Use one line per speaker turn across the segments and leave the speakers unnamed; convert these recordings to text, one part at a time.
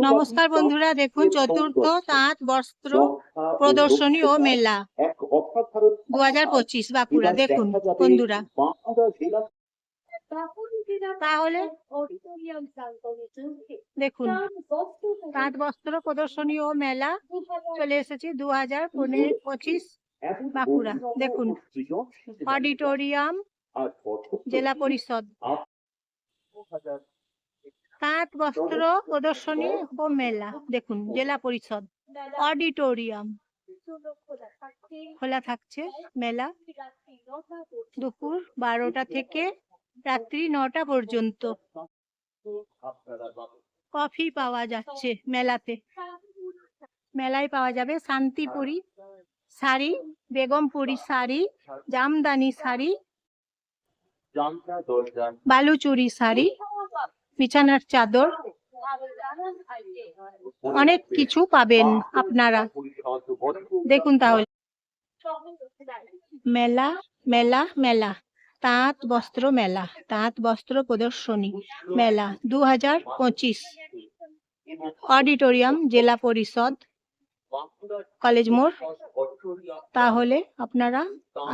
নমস্কার বন্ধুরা, দেখুন চতুর্থ তাঁত বস্ত্র প্রদর্শনী ও মেলা 2025 বাঁকুড়া। দেখুন বন্ধুরা, তাহলে দেখুন তাঁত বস্ত্র প্রদর্শনী ও মেলা চলে এসেছি 2025 বাঁকুড়া। দেখুন অডিটোরিয়াম জেলা পরিষদ তাঁত বস্ত্র প্রদর্শনী ও মেলা। দেখুন জেলা পরিষদ অডিটোরিয়াম খোলা থাকছে। মেলা দুপুর 12টা থেকে রাত্রি 9টা পর্যন্ত। কফি পাওয়া যাচ্ছে মেলাতে। মেলায় পাওয়া যাবে শান্তিপুরি শাড়ি, বেগমপুরি শাড়ি, জামদানি শাড়ি, বালুচুরি শাড়ি, বিছানার চাদর, অনেক কিছু পাবেন আপনারা। দেখুন তাহলে মেলা মেলা মেলা তাঁত বস্ত্র মেলা, তাঁত বস্ত্র প্রদর্শনী মেলা 2025 অডিটোরিয়াম জেলা পরিষদ কলেজ মোড়। তাহলে আপনারা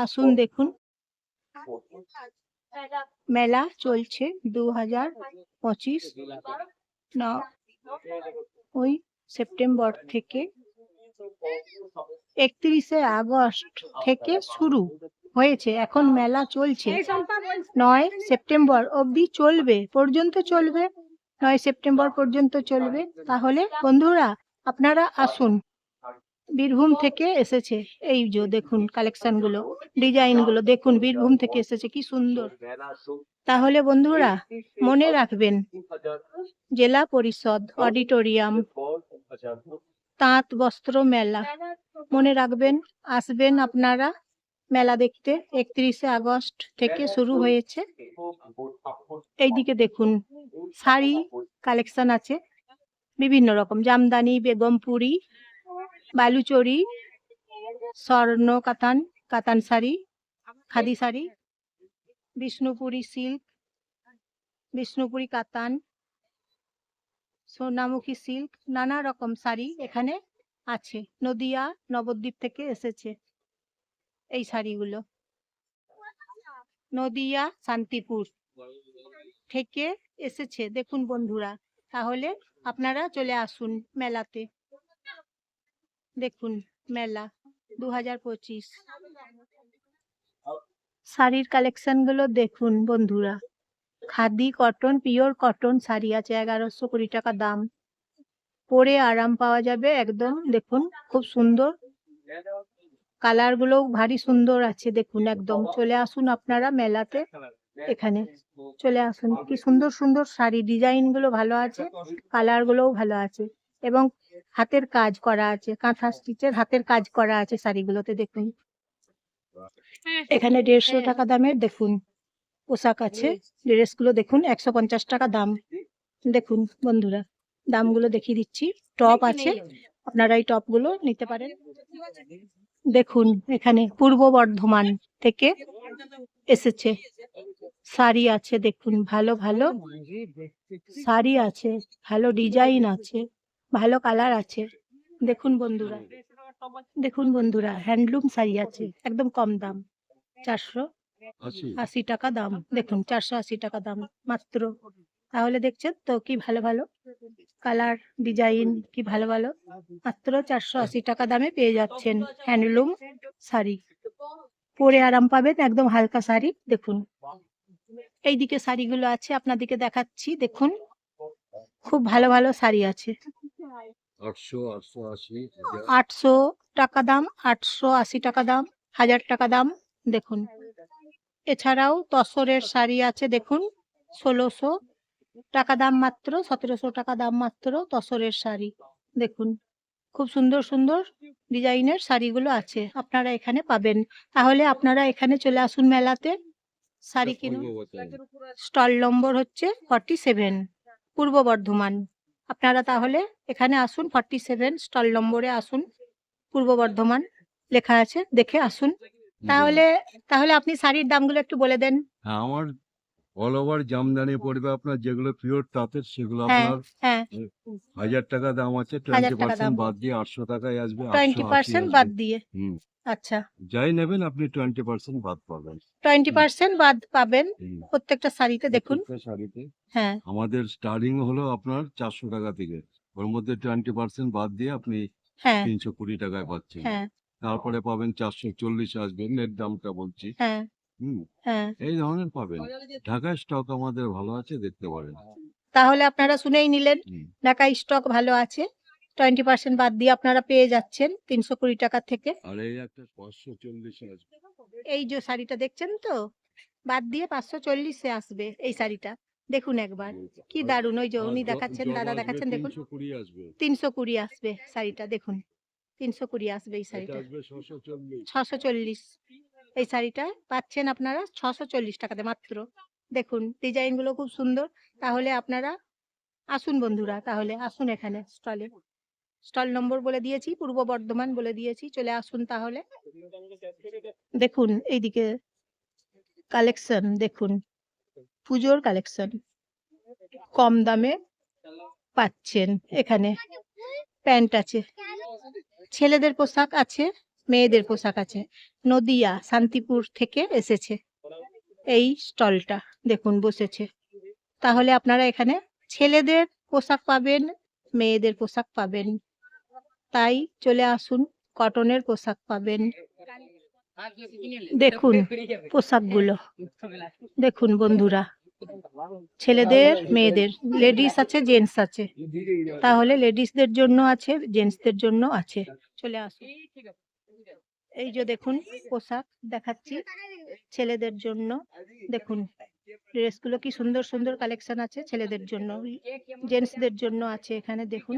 আসুন, দেখুন মেলা চলছে 2025 ওই সেপ্টেম্বর থেকে 31শে আগস্ট থেকে শুরু হয়েছে। এখন মেলা চলছে 9 সেপ্টেম্বর অবধি চলবে, 9 সেপ্টেম্বর পর্যন্ত চলবে। তাহলে বন্ধুরা আপনারা আসুন। বীরভূম থেকে এসেছে, এই যে দেখুন কালেকশন গুলো, ডিজাইন গুলো দেখুন, বীরভূম থেকে এসেছে, কি সুন্দর। তাহলে বন্ধুরা মনে রাখবেন, জেলা পরিষদ অডিটোরিয়াম তাঁত বস্ত্র মেলা মনে রাখবেন, আসবেন আপনারা মেলা দেখতে। 31শে আগস্ট থেকে শুরু হয়েছে। এইদিকে দেখুন শাড়ি কালেকশন আছে বিভিন্ন রকম, জামদানি, বেগমপুরি, বালুচরি, স্বর্ণ কাতান, কাতান শাড়ি, খাদি শাড়ি, বিষ্ণুপুরি সিল্ক, বিষ্ণুপুরি কাতান, সোনামুখী সিল্ক, নানা রকম শাড়ি এখানে আছে। নদিয়া নবদ্বীপ থেকে এসেছে এই শাড়িগুলো, নদিয়া শান্তিপুর থেকে এসেছে। দেখুন বন্ধুরা, তাহলে আপনারা চলে আসুন মেলাতে। দেখুন মেলা 2025 শাড়ির কালেকশন গুলো দেখুন বন্ধুরা। Khadi cotton, pure cotton sari আছে 1120 টাকা দাম। পরে আরাম পাওয়া যাবে একদম। দেখুন খুব সুন্দর, কালার গুলো ভারী সুন্দর আছে। দেখুন একদম চলে আসুন আপনারা মেলাতে, এখানে চলে আসুন। কি সুন্দর সুন্দর শাড়ি, ডিজাইন গুলো ভালো আছে, কালার গুলোও ভালো আছে, এবং হাতের কাজ করা আছে, কাঁথা স্টিচের হাতের কাজ করা আছে শাড়িগুলোতে। দেখুন এখানে 150 টাকা দামের দেখুন পোশাক আছে। ড্রেসগুলো দেখুন 150 টাকা দাম। দেখুন বন্ধুরা দামগুলো দেখিয়ে দিচ্ছি। টপ আছে, আপনারা এই টপগুলো নিতে পারেন। দেখুন এখানে পূর্ব বর্ধমান থেকে এসেছে শাড়ি আছে। দেখুন ভালো ভালো শাড়ি আছে, ভালো ডিজাইন আছে, ভালো কালার আছে। দেখুন বন্ধুরা, দেখুন বন্ধুরা হ্যান্ডলুম শাড়ি আছে একদম কম দাম, 480 টাকা দাম। দেখুন 480 টাকা দাম মাত্র। তাহলে দেখছেন তো কি ভালো ভালো কালার, ডিজাইন, কি ভালো ভালো, মাত্র 480 টাকা দামে পেয়ে যাচ্ছেন হ্যান্ডলুম শাড়ি। পরে আরাম পাবেন, একদম হালকা শাড়ি। দেখুন এইদিকে শাড়িগুলো আছে, আপনাদেরকে দেখাচ্ছি। দেখুন খুব ভালো ভালো শাড়ি আছে। 800 টাকা দাম, 880 টাকা দাম, 1000 টাকা দাম। দেখুন এছাড়াও তসরের শাড়ি আছে। দেখুন 1600 টাকা দাম মাত্র, 1700 টাকা দাম মাত্র তসরের শাড়ি। দেখুন খুব সুন্দর সুন্দর ডিজাইনের শাড়িগুলো আছে, আপনারা এখানে পাবেন। তাহলে আপনারা এখানে চলে আসুন মেলাতে, শাড়ি কিনুন। স্টল নম্বর হচ্ছে 47 পূর্ব বর্ধমান। আপনারা তাহলে এখানে আসুন, 47 স্টল নম্বরে আসুন, পূর্ব বর্ধমান লেখা আছে, দেখে আসুন। তাহলে আপনি শাড়ির দামগুলো একটু বলে দেন।
আমার অল ওভার জামদানি পড়বে আপনার, যেগুলো পিওর তাঁতের সেগুলো
হ্যাঁ
আপনার
হ্যাঁ
1000 টাকা দাম আছে,
1000 টাকা
20%
দাম,
বাদ দিয়ে 800 টাকায় আসবে, 880
20%
আসবে।
বাদ দিয়ে।
হুম,
আচ্ছা,
যাই নেবেন আপনি 20% বাদ পাবেন। হুম,
20% বাদ পাবেন
হুম,
প্রত্যেকটা শাড়িতে। দেখুন,
প্রত্যেকটা শাড়িতে
হ্যাঁ
আমাদের স্টার্টিং হলো আপনার 400 টাকা থেকে, ওর মধ্যে 20% বাদ দিয়ে আপনি
হ্যাঁ
320 টাকায় পাচ্ছেন।
হ্যাঁ
তারপরে পাবেন 440 আসবে, নেট দামটা বলছি।
হ্যাঁ
হুম,
হ্যাঁ।
এই ধরনের পাবেন। ঢাকায় স্টক আমাদের ভালো আছে, দেখতে পারেন।
তাহলে আপনারা শুনেই নিলেন,
হুম,
ঢাকায় স্টক ভালো আছে, 20% বাদ দিয়ে আপনারা পেয়ে যাচ্ছেন 320 টাকা থেকে।
আর এই একটা 540 আসবে।
এই যে শাড়িটা দেখছেন তো, বাদ দিয়ে 540-এ আসবে এই শাড়িটা। দেখুন একবার, কি
আর
দারুণ! ওই যে
আর
উনি দেখাচ্ছেন,
জব
দাদা
আসবে
দেখাচ্ছেন, দেখুন
320 আসবে।
320 আসবে শাড়িটা, দেখুন 320 আসবে এই
এটা
শাড়িটা।
আসবে 640।
640 এই শাড়িটা পাচ্ছেন আপনারা 640 টাকাতে মাত্র। দেখুন ডিজাইন গুলো খুব সুন্দর। তাহলে আপনারা আসুন বন্ধুরা, তাহলে আসুন এখানে স্টলে। স্টল নম্বর বলে দিয়েছি, পূর্ব বর্ধমান বলে দিয়েছি, চলে আসুন তাহলে। দেখুন এইদিকে কালেকশন দেখুন, পুজোর কালেকশন কম দামে পাচ্ছেন এখানে। প্যান্ট আছে, ছেলেদের পোশাক আছে, মেয়েদের পোশাক আছে। নদিয়া শান্তিপুর থেকে এসেছে এই স্টলটা, দেখুন বসেছে। তাহলে আপনারা এখানে ছেলেদের পোশাক পাবেন, মেয়েদের পোশাক পাবেন। তাই চলে আসুন, কটনের পোশাক পাবেন। দেখুন পোশাকগুলো, দেখুন বন্ধুরা, ছেলেদের মেয়েদের, লেডিস আছে জেন্টস আছে। তাহলে লেডিসদের জন্য আছে, জেন্টসদের জন্য আছে, চলে আসুন। এই যে দেখুন পোশাক দেখাচ্ছি ছেলেদের জন্য। দেখুন ড্রেসগুলো কি সুন্দর সুন্দর কালেকশন আছে ছেলেদের জন্য, জেন্টসদের জন্য আছে এখানে। দেখুন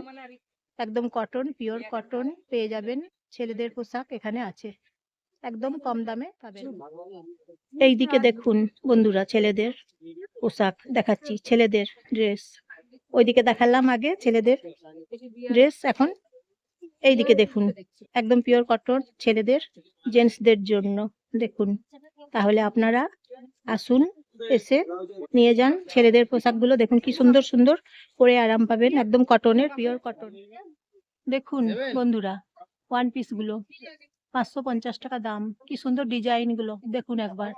একদম কটন, পিওর কটন পেয়ে যাবেন। ছেলেদের পোশাক এখানে আছে, একদম কম দামে পাবেন। এইদিকে দেখুন বন্ধুরা, ছেলেদের পোশাক দেখাচ্ছি, ছেলেদের ড্রেস। ওইদিকে দেখালাম আগে ছেলেদের ড্রেস, এখন এইদিকে দেখুন একদম পিওর কটন ছেলেদের, জেন্টসদের জন্য। দেখুন তাহলে আপনারা আসুন, এসে নিয়ে যান ছেলেদের পোশাকগুলো। দেখুন কি সুন্দর সুন্দর, পরে আরাম পাবেন, একদম কটনের, পিওর কটন। দেখুন বন্ধুরা ওয়ান পিস গুলো 550 টাকা দাম, কি সুন্দর ডিজাইন গুলো দেখুন একবার,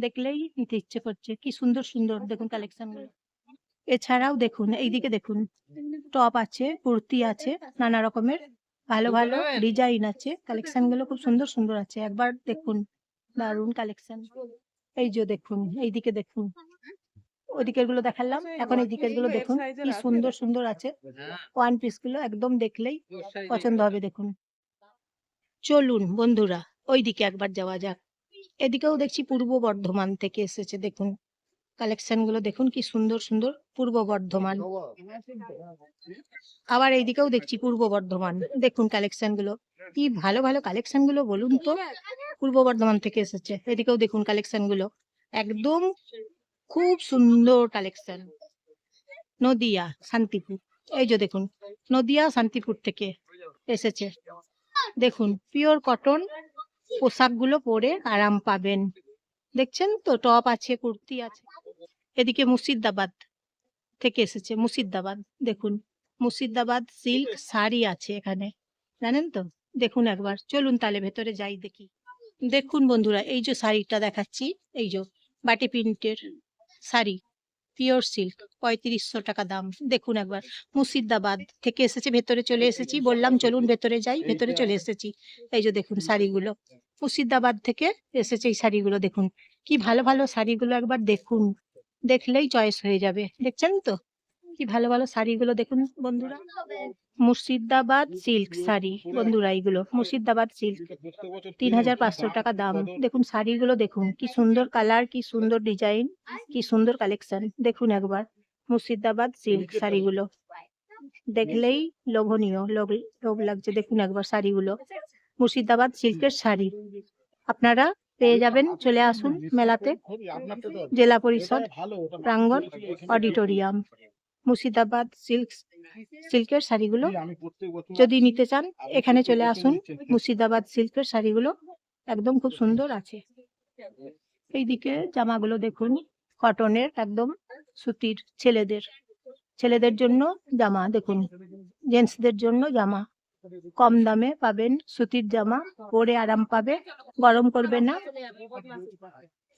দেখলেই নিতে ইচ্ছে করছে, কি সুন্দর সুন্দর দেখুন কালেকশন গুলো। এছাড়াও দেখুন এইদিকে দেখুন, টপ আছে, কুর্তি আছে, নানা রকমের ভালো ভালো ডিজাইন আছে, কালেকশন গুলো খুব সুন্দর সুন্দর আছে, একবার দেখুন, দারুন কালেকশন। এই যে দেখুন এইদিকে দেখুন, ওইদিকের গুলো দেখালাম, এখন এই দিকের গুলো দেখুন কি সুন্দর সুন্দর আছে। ওয়ান পিস গুলো একদম দেখলেই পছন্দ হবে। দেখুন চলুন বন্ধুরা ওইদিকে একবার যাওয়া যাক। এদিকেও দেখছি পূর্ব বর্ধমান থেকে এসেছে, দেখুন কালেকশন গুলো দেখুন কি সুন্দর সুন্দর, পূর্ব বর্ধমান। আবার এইদিকেও দেখছি পূর্ব বর্ধমান, দেখুন কালেকশন গুলো কি ভালো ভালো কালেকশন গুলো, বলুন তো। পূর্ব বর্ধমান থেকে এসেছে, এদিকেও দেখুন কালেকশন গুলো একদম খুব সুন্দর কালেকশন। নদিয়া শান্তিপুর, এই যে দেখুন নদিয়া শান্তিপুর থেকে এসেছে। দেখুন পিওর কটন পোশাকগুলো পরে আরাম পাবেন। দেখছেন তো, টপ আছে, কুর্তি আছে। এদিকে মুর্শিদাবাদ থেকে এসেছে, মুর্শিদাবাদ। দেখুন মুর্শিদাবাদ সিল্ক শাড়ি আছে এখানে, জানেন তো। দেখুন একবার, চলুন তাহলে ভেতরে যাই দেখি। দেখুন বন্ধুরা এই যে শাড়িটা দেখাচ্ছি, এই যে বাটি প্রিন্টের শাড়ি, পিওর সিল্ক, 3500 টাকা দাম। দেখুন একবার, মুর্শিদাবাদ থেকে এসেছে, ভেতরে চলে এসেছি, বললাম চলুন ভেতরে যাই, ভেতরে চলে এসেছি। এই যে দেখুন শাড়িগুলো মুর্শিদাবাদ থেকে এসেছে, এই শাড়িগুলো দেখুন কি ভালো ভালো শাড়িগুলো, একবার দেখুন, দেখলেই চয়েস হয়ে যাবে। দেখছেন তো কি ভালো ভালো শাড়িগুলো, দেখুন বন্ধুরা, মুর্শিদাবাদ সিল্ক শাড়ি বন্ধুরা, এইগুলো মুর্শিদাবাদ সিল্ক, 3500 টাকা দাম। দেখুন শাড়িগুলো দেখুন কি সুন্দর কালার, কি সুন্দর ডিজাইন, কি সুন্দর কালেকশন। দেখুন একবার মুর্শিদাবাদ সিল্ক শাড়িগুলো, দেখলেই লোভনীয়, লোভ লাগছে। দেখুন একবার শাড়িগুলো, মুর্শিদাবাদ সিল্কের শাড়ি আপনারা পেয়ে যাবেন। চলে আসুন মেলাতে, জেলা পরিষদ প্রাঙ্গণ অডিটোরিয়াম। মুর্শিদাবাদ সিল্কের শাড়িগুলো যদি নিতে চান এখানে চলে আসুন। মুর্শিদাবাদ সিল্কের শাড়িগুলো একদম খুব সুন্দর আছে। এইদিকে জামাগুলো দেখুন কটনের একদম সুতির ছেলেদের জন্য জামা দেখুন, জেন্টসদের জন্য জামা কম দামে পাবেন, সুতির জামা পরে আরাম পাবে, গরম করবে না।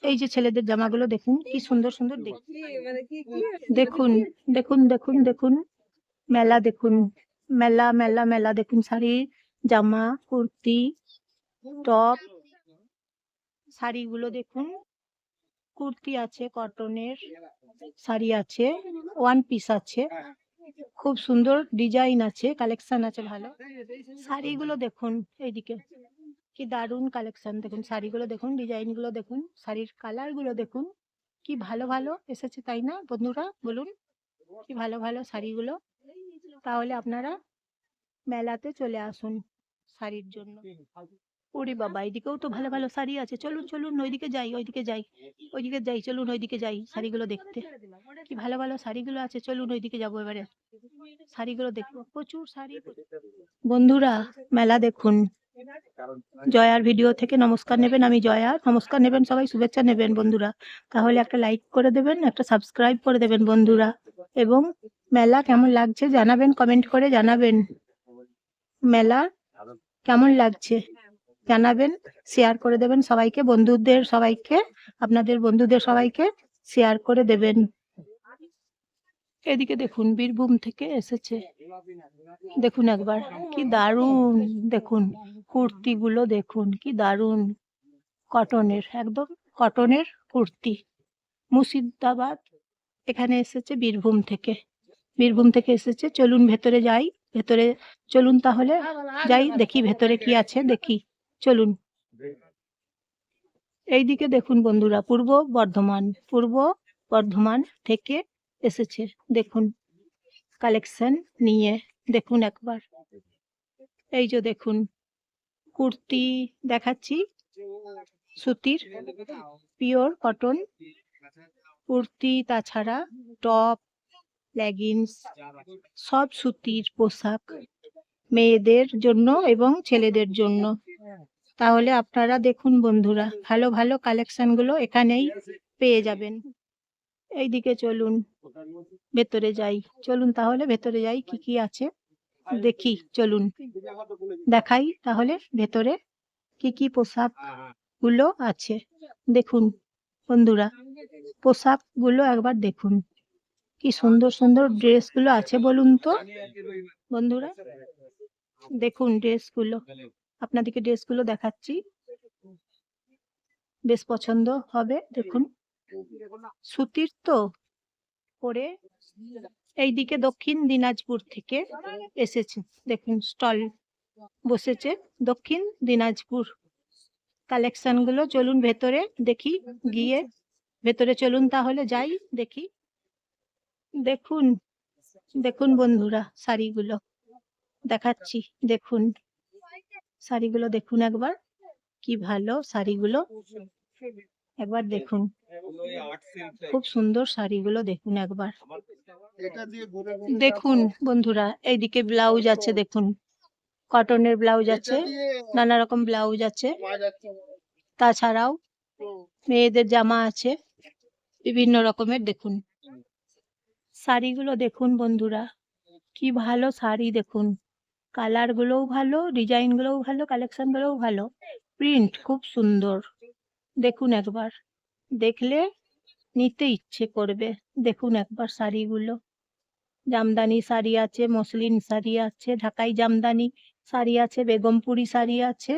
এই যে ছেলেদের জামাগুলো দেখুন কি সুন্দর সুন্দর দেখতে, দেখুন দেখুন দেখুন দেখুন মেলা দেখুন, মেলা মেলা মেলা দেখুন, শাড়ি, জামা, কুর্তি, টপ, শাড়িগুলো দেখুন, কুর্তি আছে, কটনের শাড়ি আছে, ওয়ান পিস আছে, খুব সুন্দর ডিজাইন আছে, কালেকশন আছে ভালো। শাড়িগুলো দেখুন, এইদিকে কি দারুণ কালেকশন দেখুন, শাড়িগুলো দেখুন, ডিজাইনগুলো দেখুন, শাড়ির কালারগুলো দেখুন, কি ভালো ভালো এসেছে তাই না বন্ধুরা, বলুন কি ভালো ভালো শাড়িগুলো। তাহলে আপনারা মেলাতে চলে আসুন শাড়ির জন্য। ওরে বাবা, এদিকেও তো ভালো ভালো শাড়ি আছে, চলুন চলুন ওইদিকে যাই, ওইদিকে যাই, ওইদিকে যাই, চলুন ওইদিকে যাই শাড়িগুলো দেখতে, কি ভালো ভালো শাড়িগুলো আছে, চলুন ওইদিকে যাবো এবারে, শাড়িগুলো দেখবো, প্রচুর শাড়ি। বন্ধুরা মেলা দেখুন। জয়ার ভিডিও থেকে নমস্কার নেবেন, আমি জয়া, নমস্কার নেবেন সবাই, শুভেচ্ছা নেবেন বন্ধুরা। তাহলে একটা লাইক করে দেবেন, একটা সাবস্ক্রাইব করে দেবেন বন্ধুরা, এবং মেলা কেমন লাগছে জানাবেন, কমেন্ট করে জানাবেন মেলা কেমন লাগছে জানাবেন, শেয়ার করে দেবেন সবাইকে, বন্ধুদের সবাইকে, আপনাদের বন্ধুদের সবাইকে শেয়ার করে দেবেন। এদিকে দেখুন বীরভূম থেকে এসেছে, দেখুন একবার কি দারুণ, দেখুন কুর্তিগুলো দেখুন কি দারুণ, কটনের একদম কটনের কুর্তি, মুর্শিদাবাদ এখানে এসেছে বীরভূম থেকে এসেছে। চলুন ভেতরে যাই, ভেতরে চলুন তাহলে যাই, দেখি ভেতরে কি আছে দেখি, চলুন। এইদিকে দেখুন বন্ধুরা পূর্ব বর্ধমান থেকে এসেছে, দেখুন কালেকশন নিয়ে, দেখুন একবার, এই যে দেখুন কুর্তি দেখাচ্ছি, সুতির পিওর কটন কুর্তি, তাছাড়া টপ, লেগিংস, সব সুতির পোশাক মেয়েদের জন্য এবং ছেলেদের জন্য। তাহলে আপনারা দেখুন বন্ধুরা, ভালো ভালো কালেকশন গুলো এখানেই পেয়ে যাবেন। এইদিকে চলুন ভেতরে যাই, চলুন তাহলে ভেতরে যাই, কি কি আছে দেখি, চলুন দেখাই তাহলে ভেতরে কি কি পোশাক গুলো আছে। দেখুন বন্ধুরা পোশাক গুলো একবার দেখুন, কি সুন্দর সুন্দর ড্রেস গুলো আছে বলুন তো বন্ধুরা, দেখুন ড্রেস গুলো, আপনাদেরকে ড্রেস গুলো দেখাচ্ছি, বেশ পছন্দ হবে, দেখুন সুতির তো পরে। এইদিকে দক্ষিণ দিনাজপুর থেকে এসেছে, দেখুন স্টল বসেছে দক্ষিণ দিনাজপুর, কালেকশন গুলো চলুন ভেতরে দেখি, গিয়ে ভেতরে চলুন তাহলে যাই দেখি। দেখুন দেখুন বন্ধুরা শাড়িগুলো দেখাচ্ছি, দেখুন শাড়িগুলো দেখুন একবার, কি ভালো শাড়িগুলো একবার দেখুন, খুব সুন্দর শাড়িগুলো দেখুন একবার। দেখুন বন্ধুরা এইদিকে ব্লাউজ আছে, দেখুন কটনের ব্লাউজ আছে, নানা রকম ব্লাউজ আছে, তাছাড়াও মেয়েদের জামা আছে বিভিন্ন রকমের, দেখুন শাড়িগুলো দেখুন বন্ধুরা, কি ভালো শাড়ি দেখুন, কালার গুলোও ভালো, ডিজাইন গুলোও ভালো, কালেকশন গুলোও ভালো, প্রিন্ট খুব সুন্দর, দেখুন একবার, দেখলে নিতে ইচ্ছে করবে, দেখুন একবার শাড়িগুলো, জামদানি শাড়ি আছে, মসলিন শাড়ি আছে, ঢাকাই জামদানি শাড়ি আছে, বেগমপুরি শাড়ি আছে,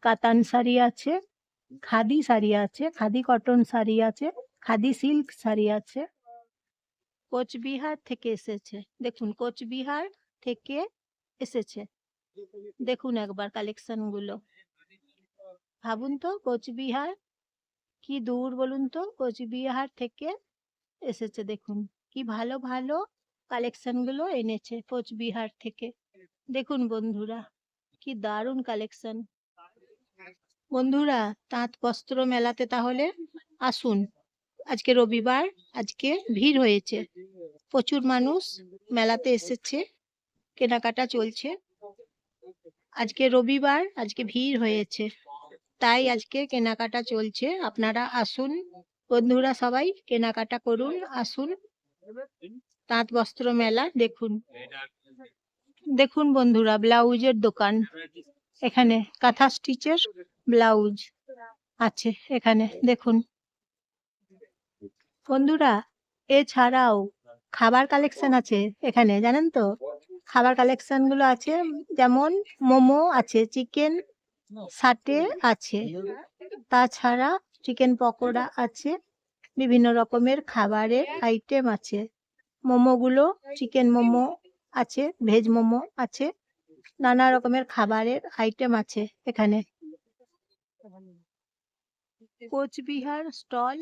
কাতান শাড়ি আছে, খাদি শাড়ি আছে, খাদি কটন শাড়ি আছে, খাদি সিল্ক শাড়ি আছে। কোচবিহার থেকে এসেছে, দেখুন কোচবিহার থেকে এসেছে, দেখুন একবার কালেকশন গুলো, ভাবুন তো কোচবিহার কি দূর বলুন তো, কোচবিহার থেকে এসেছে, দেখুন কি ভালো ভালো কালেকশন গুলো এনেছে কোচবিহার থেকে, দেখুন বন্ধুরা কি দারুণ কালেকশন। বন্ধুরা তাঁত বস্ত্র মেলাতে তাহলে আসুন, আজকে রবিবার, আজকে ভিড় হয়েছে, প্রচুর মানুষ মেলাতে এসেছে, কেনাকাটা চলছে, আজকে রবিবার, আজকে ভিড় হয়েছে, তাই আজকে কেনাকাটা চলছে, আপনারা আসুন বন্ধুরা সবাই কেনাকাটা করুন, আসুন। তাঁত বস্ত্র মেলা দেখুন। দেখুন বন্ধুরা, ব্লাউজের দোকান। এখানে কাঁথা স্টিচের ব্লাউজ আছে এখানে দেখুন। বন্ধুরা, এছাড়াও খাবার কালেকশন আছে এখানে, জানেন তো? খাবার কালেকশন গুলো আছে, যেমন মোমো আছে, চিকেন সাটে আছে, তাছাড়া চিকেন পকোড়া আছে, বিভিন্ন রকমের খাবারের আইটেম আছে। মোমোগুলো চিকেন মোমো আছে, ভেজ মোমো আছে, নানা রকমের খাবারের আইটেম আছে এখানে। কোচবিহার স্টল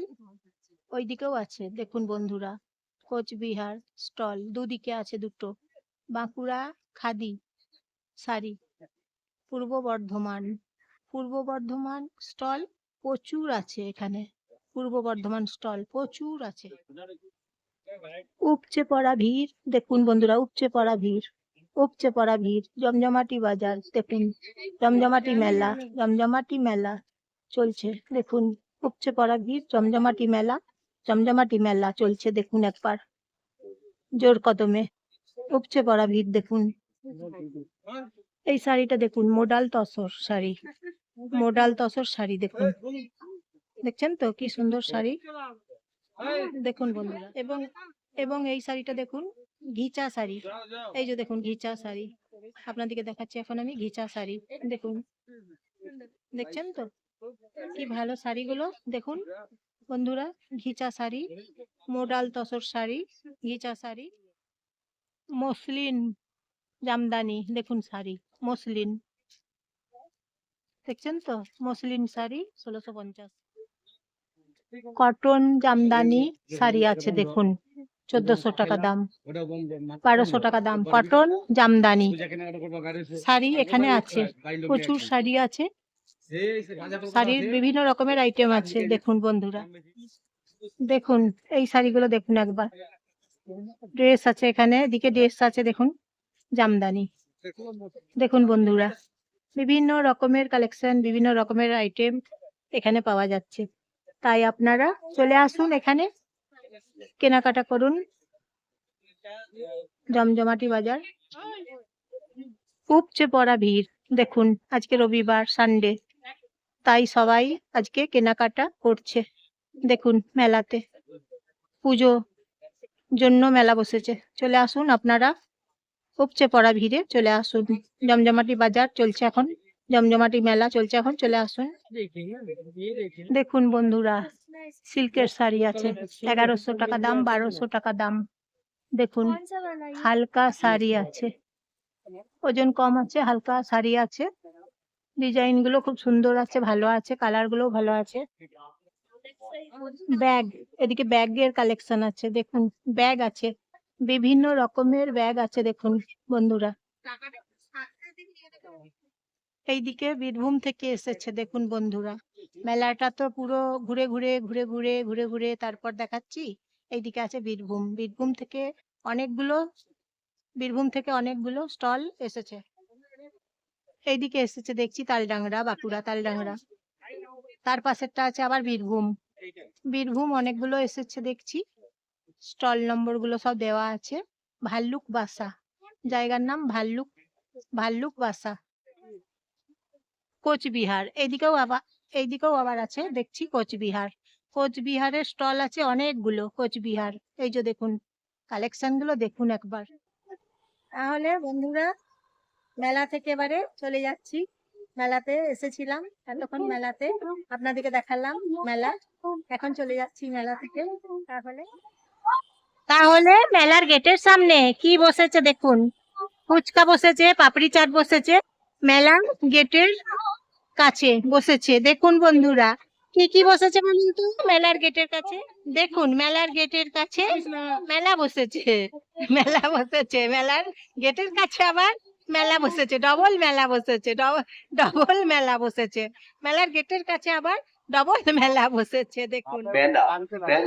ওইদিকেও আছে দেখুন বন্ধুরা। কোচবিহার স্টল দুদিকে আছে দুটো। বাঁকুড়া খাদি শাড়ি, পূর্ব বর্ধমান স্টল প্রচুর আছে এখানে। পূর্ব বর্ধমান স্টল প্রচুর আছে। উপচে পড়া ভিড় দেখুন বন্ধুরা, উপচে পড়া ভিড়। জমজমাটি বাজার দেখুন, জমজমাটি মেলা চলছে দেখুন। উপচে পড়া ভিড়, জমজমাটি মেলা চলছে দেখুন একবার জোর কদমে। উপচে পড়া ভিড় দেখুন। এই শাড়িটা দেখুন, মোডাল তসর শাড়ি দেখুন। দেখছেন তো কি সুন্দর শাড়ি দেখুন বন্ধুরা। এবং এই শাড়িটা দেখুন, ঘিচা শাড়ি। এই যে দেখুন ঘিচা শাড়ি, আপনাদেরকে দেখাচ্ছি এখন আমি ঘিচা শাড়ি দেখুন। দেখছেন তো কি ভালো শাড়িগুলো দেখুন বন্ধুরা। ঘিচা শাড়ি, মোডাল তসর শাড়ি, ঘিচা শাড়ি, মসলিন জামদানি দেখুন শাড়ি, মসলিন দেখছেন তো, মসলিন শাড়ি 1650। কটন জামদানি শাড়ি আছে দেখুন, 1400 টাকা দাম, 1200 টাকা দাম। কটন জামদানি শাড়ি এখানে আছে, প্রচুর শাড়ি আছে। শাড়ির বিভিন্ন রকমের আইটেম আছে দেখুন বন্ধুরা। দেখুন এই শাড়িগুলো দেখুন একবার। ড্রেস আছে এখানে, এদিকে ড্রেস আছে দেখুন, জামদানি দেখুন বন্ধুরা। বিভিন্ন রকমের কালেকশন, বিভিন্ন রকমের আইটেম এখানে পাওয়া যাচ্ছে। তাই আপনারা চলে আসুন এখানে, কেনাকাটা করুন। জমজমাটি বাজার, উপচে পড়া ভিড় দেখুন। আজকে রবিবার, সানডে, তাই সবাই আজকে কেনাকাটা করছে দেখুন মেলাতে। পুজো জন্য মেলা বসেছে, চলে আসুন আপনারা, উপচে পড়া ভিড়ে চলে আসুন। জমজমাটি বাজার চলছে এখন, জমজমাটি মেলা চলছে এখন, চলে আসুন। দেখুন বন্ধুরা, সিল্কের শাড়ি আছে, 1100 টাকা দাম, 1200 টাকা দাম। দেখুন হালকা শাড়ি আছে, ওজন কম আছে, হালকা শাড়ি আছে। ডিজাইন গুলো খুব সুন্দর আছে, ভালো আছে, কালার গুলো ভালো আছে। ব্যাগ, এদিকে ব্যাগের কালেকশন আছে দেখুন, ব্যাগ আছে, বিভিন্ন রকমের ব্যাগ আছে দেখুন বন্ধুরা। এইদিকে বীরভূম থেকে এসেছে দেখুন বন্ধুরা। মেলাটা তো পুরো ঘুরে তারপর দেখাচ্ছি। এইদিকে আছে বীরভূম থেকে অনেকগুলো স্টল এসেছে। এইদিকে এসেছে দেখছি তালডাংরা, বাঁকুড়া তালডাংরা। তার পাশেরটা আছে আবার বীরভূম অনেকগুলো এসেছে দেখছি। স্টল নম্বর গুলো সব দেওয়া আছে। ভাল্লুক বাসা, জায়গার নাম ভাল্লুক বাসা। কোচবিহার, এইদিকেও আবার আছে দেখছি কোচবিহারের স্টল আছে অনেকগুলো। কোচবিহার, এই যে দেখুন কালেকশন গুলো দেখুন একবার। তাহলে বন্ধুরা, মেলা থেকে এবারে চলে যাচ্ছি। মেলাতে এসেছিলাম এতক্ষণ, মেলাতে আপনাদেরকে দেখালাম মেলা। এখন চলে যাচ্ছি মেলা থেকে। তাহলে মেলার গেটের সামনে কি বসেছে দেখুন, ফুচকা বসেছে, পাপড়ি চাট বসেছে, মেলার গেটের কাছে বসেছে দেখুন বন্ধুরা। কি বসেছে বলুন তো মেলার গেটের কাছে? দেখুন মেলার গেটের কাছে মেলা বসেছে, মেলার গেটের কাছে আবার মেলা বসেছে, ডবল মেলা বসেছে, মেলার গেটের কাছে আবার ডবল মেলা বসেছে দেখুন।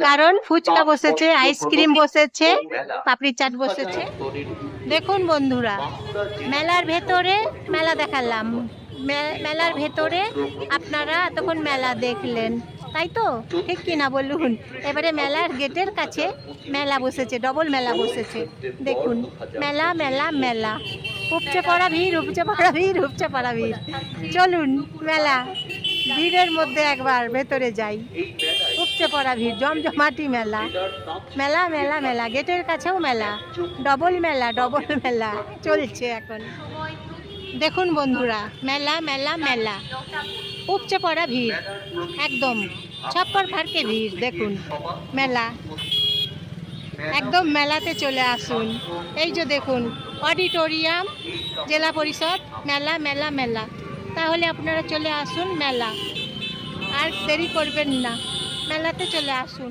কারণ ফুচকা বসেছে, আইসক্রিম বসেছে, পাপড়ি চাট বসেছে দেখুন বন্ধুরা। মেলার ভেতরে মেলা দেখালাম, মেলার ভেতরে আপনারা এতক্ষণ মেলা দেখলেন। তাই তো, ঠিক কি না বলুন? এবারে মেলার গেটের কাছে মেলা বসেছে, ডবল মেলা বসেছে। দেখুন, মেলা মেলা মেলা, উপচে পড়া ভিড়, উপচে পড়া ভিড়, উপচে পড়া ভিড়। চলুন মেলা, ভিড়ের মধ্যে একবার ভেতরে যাই। উপচে পড়া ভিড়, জমজমাটি মেলা, মেলা মেলা মেলা, গেটের কাছেও মেলা, ডবল মেলা, ডবল মেলা চলছে এখন। দেখুন বন্ধুরা, মেলা মেলা মেলা, উপচে পড়া ভিড়, একদম ছাপ্পর ফাড়কে ভিড়। দেখুন মেলা, একদম মেলাতে চলে আসুন। এই যে দেখুন, অডিটোরিয়াম, জেলা পরিষদ, মেলা মেলা মেলা। তাহলে আপনারা চলে আসুন মেলা, আর দেরি করবেন না, মেলাতে চলে আসুন।